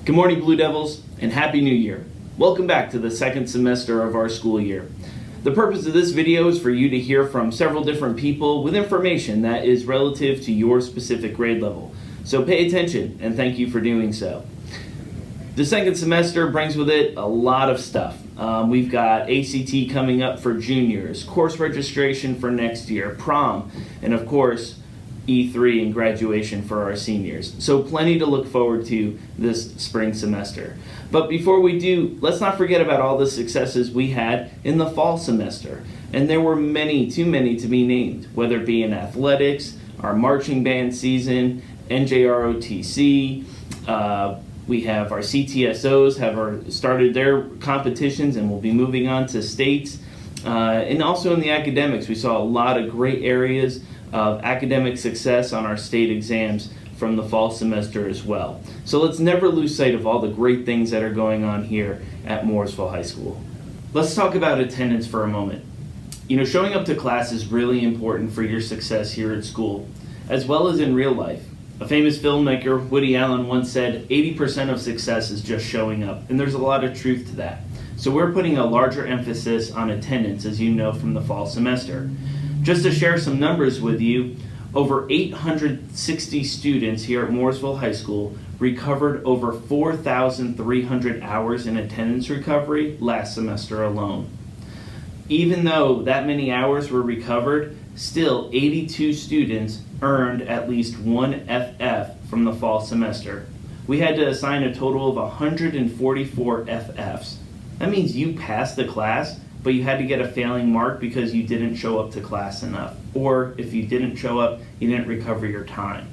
Good morning, Blue Devils, and Happy New Year. Welcome back to the second semester of our school year. The purpose of this video is for you to hear from several different people with information that is relative to your specific grade level. So pay attention, and thank you for doing so. The second semester brings with it a lot of stuff. We've got ACT coming up for juniors, course registration for next year, prom, and of course, E3 and graduation for our seniors. So plenty to look forward to this spring semester. But before we do, let's not forget about all the successes we had in the fall semester. And there were many, too many to be named, whether it be in athletics, our marching band season, NJROTC, we have our CTSOs have started their competitions and will be moving on to states. And also in the academics, we saw a lot of great areas of academic success on our state exams from the fall semester as well. So let's never lose sight of all the great things that are going on here at Mooresville High School. Let's talk about attendance for a moment. You know, showing up to class is really important for your success here at school, as well as in real life. A famous filmmaker, Woody Allen, once said, 80% of success is just showing up, and there's a lot of truth to that. So we're putting a larger emphasis on attendance, as you know, from the fall semester. Just to share some numbers with you, over 860 students here at Mooresville High School recovered over 4,300 hours in attendance recovery last semester alone. Even though that many hours were recovered, still 82 students earned at least one FF from the fall semester. We had to assign a total of 144 FFs. That means you passed the class, but you had to get a failing mark because you didn't show up to class enough. Or if you didn't show up, you didn't recover your time.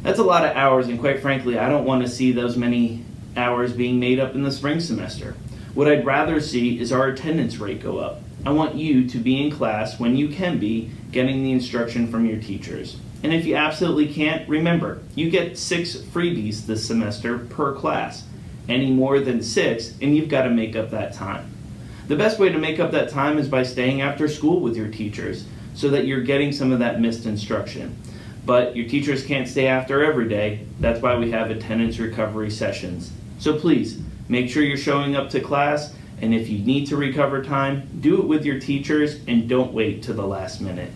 That's a lot of hours, and quite frankly, I don't want to see those many hours being made up in the spring semester. What I'd rather see is our attendance rate go up. I want you to be in class when you can be, getting the instruction from your teachers. And if you absolutely can't, remember, you get 6 freebies this semester per class. Any more than 6, and you've got to make up that time. The best way to make up that time is by staying after school with your teachers so that you're getting some of that missed instruction. But your teachers can't stay after every day. That's why we have attendance recovery sessions. So please, make sure you're showing up to class, and if you need to recover time, do it with your teachers and don't wait till the last minute.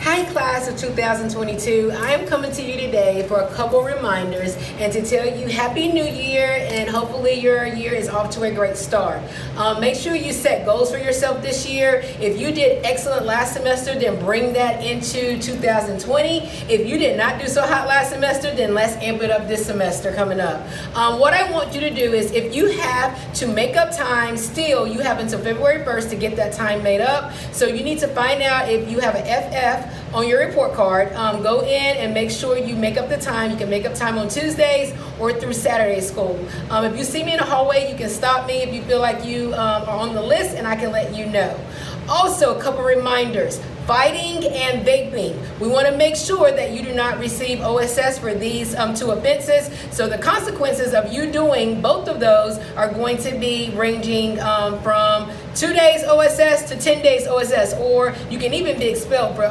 Hi class of 2022, I am coming to you today for a couple reminders and to tell you Happy New Year, and hopefully your year is off to a great start. Make sure you set goals for yourself this year. If you did excellent last semester, then bring that into 2020. If you did not do so hot last semester, then let's amp it up this semester coming up. What I want you to do is, if you have to make up time, still you have until February 1st to get that time made up. So you need to find out if you have an FF on your report card. Go in and make sure you make up the time. You can make up time on Tuesdays or through Saturday school. If you see me in the hallway, you can stop me if you feel like you are on the list, and I can let you know. Also, a couple reminders. Fighting and vaping. We want to make sure that you do not receive OSS for these 2 offenses. So the consequences of you doing both of those are going to be ranging from 2 days OSS to 10 days OSS, or you can even be expelled for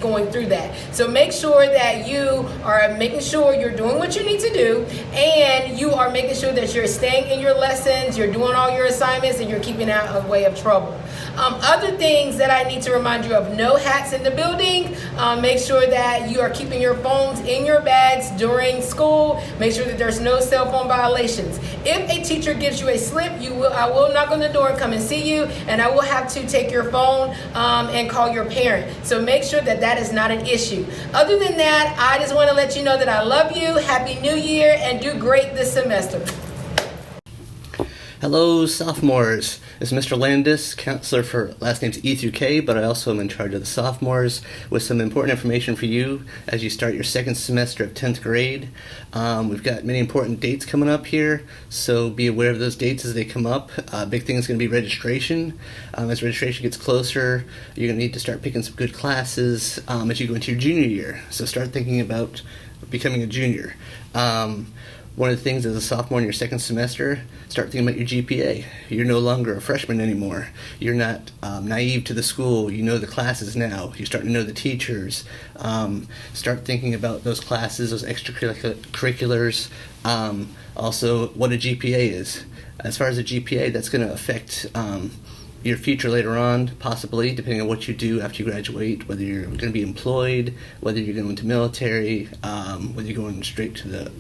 going through that. So make sure that you are making sure you're doing what you need to do, and you are making sure that you're staying in your lessons, you're doing all your assignments, and you're keeping out of way of trouble. Other things that I need to remind you of: no hats in the building. Make sure that you are keeping your phones in your bags during school. Make sure that there's no cell phone violations. If a teacher gives you a slip, I will knock on the door and come and see you, and I will have to take your phone and call your parent. So make sure that that is not an issue. Other than that, I just want to let you know that I love you. Happy New Year, and do great this semester. Hello, sophomores. It's Mr. Landis, counselor for last names E through K, but I also am in charge of the sophomores with some important information for you as you start your second semester of 10th grade. We've got many important dates coming up here, so be aware of those dates as they come up. Big thing is going to be registration. As registration gets closer, you're going to need to start picking some good classes as you go into your junior year. So start thinking about becoming a junior. One of the things as a sophomore in your second semester, start thinking about your GPA. You're no longer a freshman anymore. You're not naive to the school. You know the classes now. You're starting to know the teachers. Start thinking about those classes, those extracurriculars. Also, what a GPA is. As far as a GPA, that's going to affect your future later on, possibly, depending on what you do after you graduate, whether you're going to be employed, whether you're going to military, whether you're going straight to the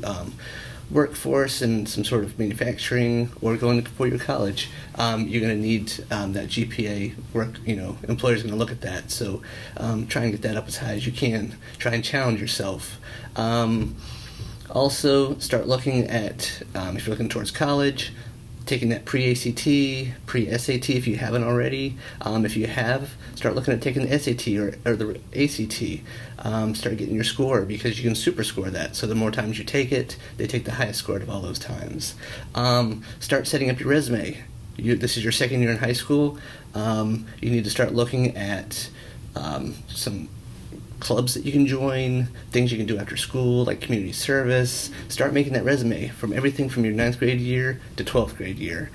workforce in some sort of manufacturing, or going for your college. You're going to need that GPA work. Employers are going to look at that. So try and get that up as high as you can. Try and challenge yourself. Also, start looking at, if you're looking towards college, taking that pre-ACT, pre-SAT if you haven't already. If you have, start looking at taking the SAT or the ACT. Start getting your score, because you can super score that. So the more times you take it, they take the highest score of all those times. Start setting up your resume. This is your second year in high school. You need to start looking at some clubs that you can join, things you can do after school, like community service. Start making that resume from everything from your 9th grade year to 12th grade year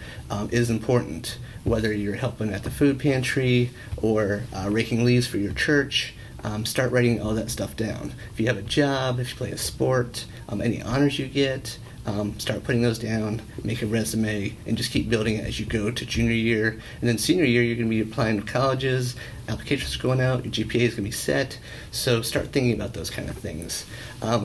is important. Whether you're helping at the food pantry or raking leaves for your church, start writing all that stuff down. If you have a job, if you play a sport, any honors you get, start putting those down, make a resume, and just keep building it as you go to junior year. And then senior year, you're going to be applying to colleges, applications are going out, your GPA is going to be set, so start thinking about those kind of things.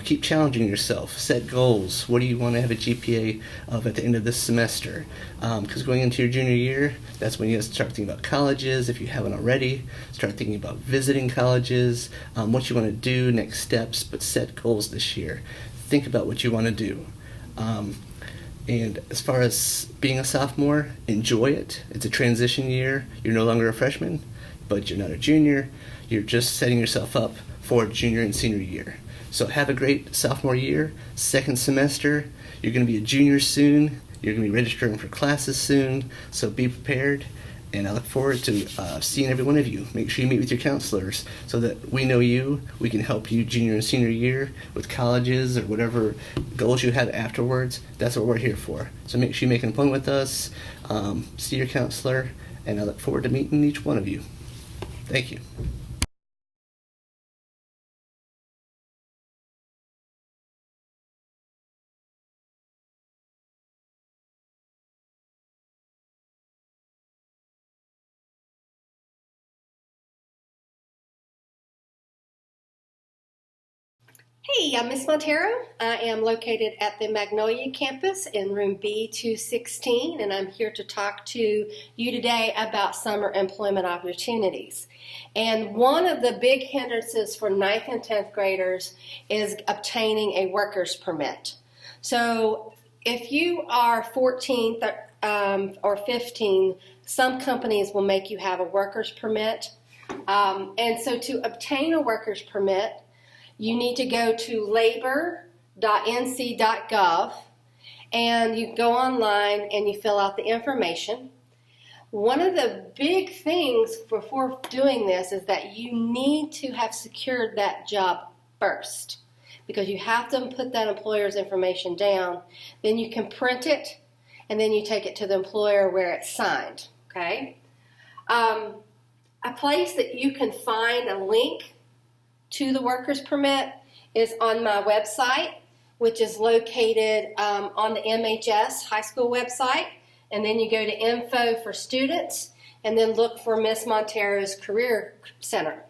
Keep challenging yourself, set goals. What do you want to have a GPA of at the end of this semester? Because going into your junior year, that's when you have to start thinking about colleges, if you haven't already. Start thinking about visiting colleges, what you want to do, next steps, but set goals this year. Think about what you want to do. And as far as being a sophomore, enjoy it. It's a transition year. You're no longer a freshman, but you're not a junior. You're just setting yourself up for junior and senior year. So have a great sophomore year, second semester. You're going to be a junior soon. You're going to be registering for classes soon, so be prepared. And I look forward to seeing every one of you. Make sure you meet with your counselors so that we know you. We can help you junior and senior year with colleges or whatever goals you have afterwards. That's what we're here for. So make sure you make an appointment with us, see your counselor, and I look forward to meeting each one of you. Thank you. Hey, I'm Miss Montero. I am located at the Magnolia campus in room B216, and I'm here to talk to you today about summer employment opportunities. And one of the big hindrances for 9th and 10th graders is obtaining a worker's permit. So if you are 14 or 15, some companies will make you have a worker's permit. And so to obtain a worker's permit, you need to go to labor.nc.gov, and you go online and you fill out the information. One of the big things before doing this is that you need to have secured that job first, because you have to put that employer's information down. Then you can print it, and then you take it to the employer where it's signed. Okay? A place that you can find a link to the worker's permit is on my website, which is located on the MHS high school website. And then you go to info for students and then look for Miss Montero's Career Center.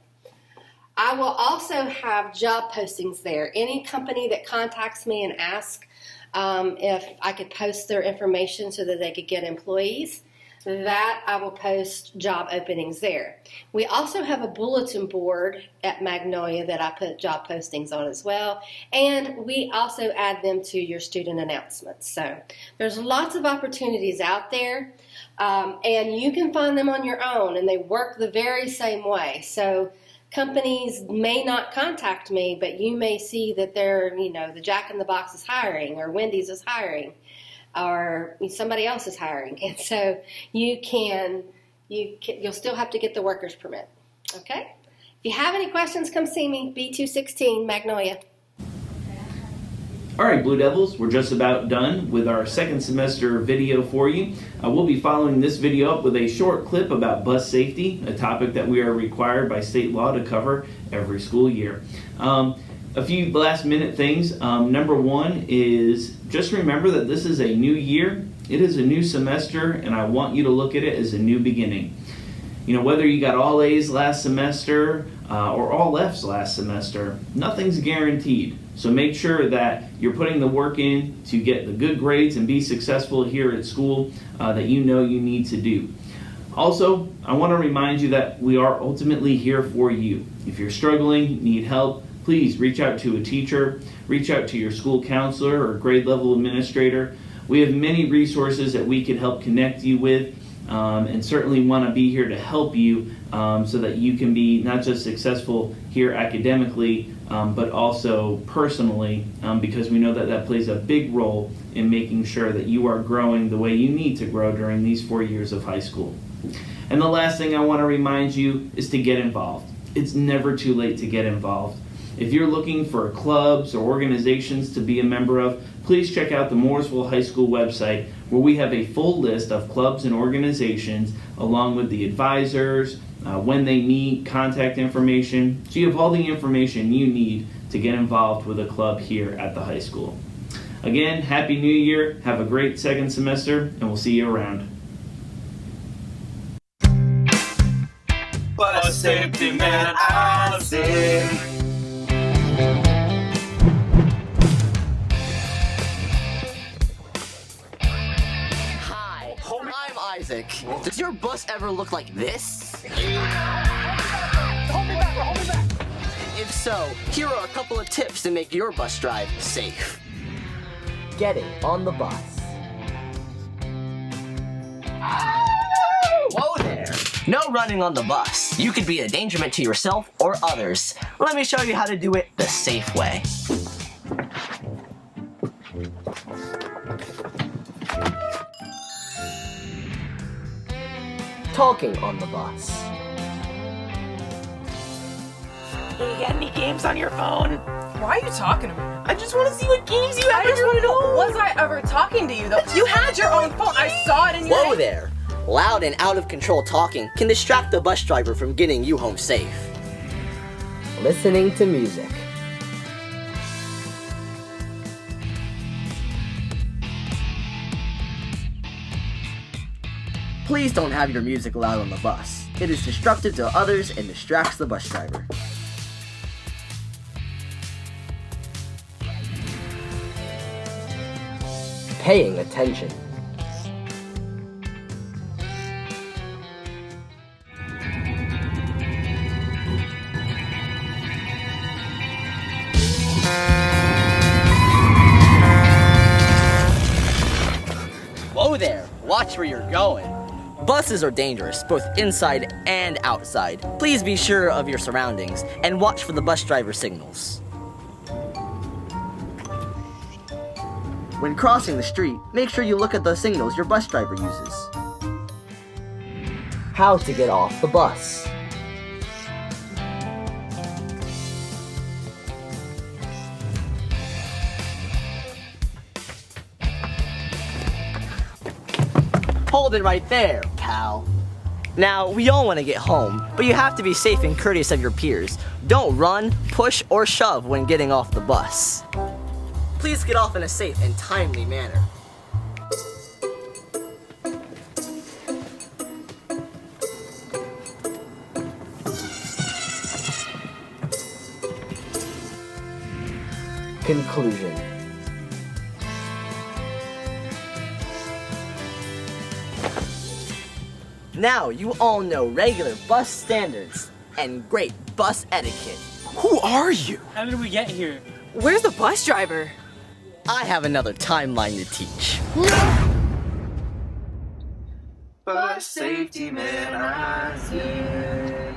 I will also have job postings there. Any company that contacts me and asks if I could post their information so that they could get employees, that I will post job openings there. We also have a bulletin board at Magnolia that I put job postings on as well, and we also add them to your student announcements. So there's lots of opportunities out there, and you can find them on your own, and they work the very same way. So companies may not contact me, but you may see that they're, the Jack in the Box is hiring, or Wendy's is hiring, or somebody else is hiring, and so you'll still have to get the worker's permit. Okay? If you have any questions, come see me, B216 Magnolia. All right, Blue Devils, we're just about done with our second semester video for you. We'll be following this video up with a short clip about bus safety, a topic that we are required by state law to cover every school year. A few last minute things. Number one is just remember that this is a new year. It is a new semester, and I want you to look at it as a new beginning. You know, whether you got all A's last semester or all F's last semester, nothing's guaranteed. So make sure that you're putting the work in to get the good grades and be successful here at school that you know you need to do. Also, I want to remind you that we are ultimately here for you. If you're struggling, need help, please reach out to a teacher, reach out to your school counselor or grade level administrator. We have many resources that we can help connect you with and certainly want to be here to help you so that you can be not just successful here academically, but also personally, because we know that that plays a big role in making sure that you are growing the way you need to grow during these 4 years of high school. And the last thing I want to remind you is to get involved. It's never too late to get involved. If you're looking for clubs or organizations to be a member of, please check out the Mooresville High School website where we have a full list of clubs and organizations along with the advisors, when they meet, contact information. So you have all the information you need to get involved with a club here at the high school. Again, Happy New Year, have a great second semester, and we'll see you around. Bus safety man, I say. Hi, I'm Isaac. Does your bus ever look like this? Hold me back. If so, here are a couple of tips to make your bus drive safe. Getting on the bus. Whoa there! No running on the bus. You could be a endangerment to yourself or others. Let me show you how to do it the safe way. Talking on the bus. You got any games on your phone? Why are you talking to me? I just want to see what games you have I on just your want to know, phone. was I ever talking to you though? You had your own phone. I saw it in your Whoa there! Loud and out of control talking can distract the bus driver from getting you home safe. Listening to music. Please don't have your music loud on the bus. It is disruptive to others and distracts the bus driver. Paying attention. Whoa there! Watch where you're going. Buses are dangerous, both inside and outside. Please be sure of your surroundings and watch for the bus driver signals. When crossing the street, make sure you look at the signals your bus driver uses. How to get off the bus. Hold it right there, pal. Now, we all want to get home, but you have to be safe and courteous of your peers. Don't run, push, or shove when getting off the bus. Please get off in a safe and timely manner. Conclusion. Now you all know regular bus standards and great bus etiquette. Who are you? How did we get here? Where's the bus driver? I have another timeline to teach. Bus safety man, I say.